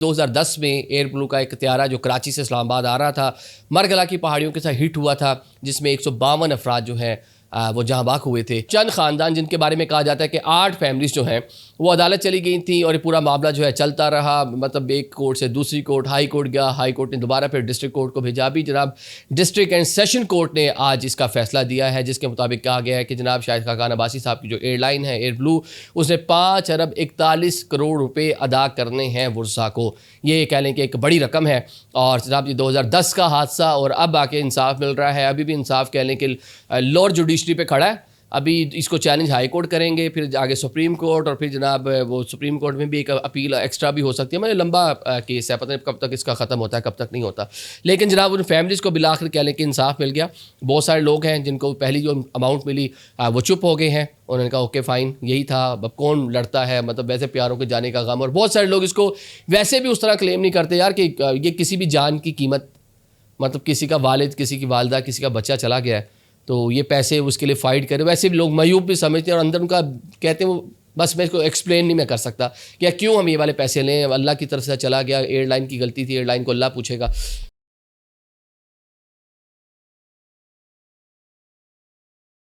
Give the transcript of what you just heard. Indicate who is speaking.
Speaker 1: 2010 میں ایئر بلو کا ایک طیارہ جو کراچی سے اسلام آباد آ رہا تھا مرگلا کی پہاڑیوں کے ساتھ ہٹ ہوا تھا، جس میں 152 افراد جو ہیں وہ جہاں باک ہوئے تھے۔ چند خاندان جن کے بارے میں کہا جاتا ہے کہ 8 فیملیز جو ہیں وہ عدالت چلی گئی تھیں اور یہ پورا معاملہ جو ہے چلتا رہا، مطلب ایک کورٹ سے دوسری کورٹ، ہائی کورٹ گیا، ہائی کورٹ نے دوبارہ پھر ڈسٹرکٹ کورٹ کو بھیجا۔ بھی جناب ڈسٹرکٹ اینڈ سیشن کورٹ نے آج اس کا فیصلہ دیا ہے، جس کے مطابق کہا گیا ہے کہ جناب شاہد خاقان عباسی صاحب کی جو ایئر لائن ہے ایئر بلو، اس نے 5 ارب 41 کروڑ روپے ادا کرنے ہیں ورثاء کو۔ یہ کہہ لیں کہ ایک بڑی رقم ہے، اور جناب یہ 2010 کا حادثہ اور اب آ کے انصاف مل رہا ہے۔ ابھی بھی انصاف کہہ لیں کہ لوور جوڈیشری پہ کھڑا ہے، ابھی اس کو چیلنج ہائی کورٹ کریں گے، پھر آگے سپریم کورٹ، اور پھر جناب وہ سپریم کورٹ میں بھی ایک اپیل ایکسٹرا بھی ہو سکتی ہے۔ لمبا کیس ہے، پتہ نہیں کب تک اس کا ختم ہوتا ہے کب تک نہیں ہوتا، لیکن جناب ان فیملیز کو بالآخر کہہ لیں کہ انصاف مل گیا۔ بہت سارے لوگ ہیں جن کو پہلی جو اماؤنٹ ملی وہ چپ ہو گئے ہیں، انہوں نے کہا اوکے فائن، یہی تھا، اب کون لڑتا ہے، مطلب ویسے پیاروں کے جانے کا غم۔ اور بہت سارے لوگ اس کو ویسے بھی اس طرح کلیم نہیں کرتے یار کہ یہ کسی بھی جان کی قیمت، مطلب کسی کا والد، کسی کی والدہ، کسی کا بچہ چلا گیا ہے تو یہ پیسے اس کے لیے فائٹ کرے، ویسے بھی لوگ معیوب بھی سمجھتے ہیں، اور اندر ان کا کہتے ہیں وہ بس میں اس کو ایکسپلین نہیں میں کر سکتا کہ کیوں ہم یہ والے پیسے لیں، اللہ کی طرف سے چلا گیا، ایئر لائن کی غلطی تھی، ایئر لائن کو اللہ پوچھے گا۔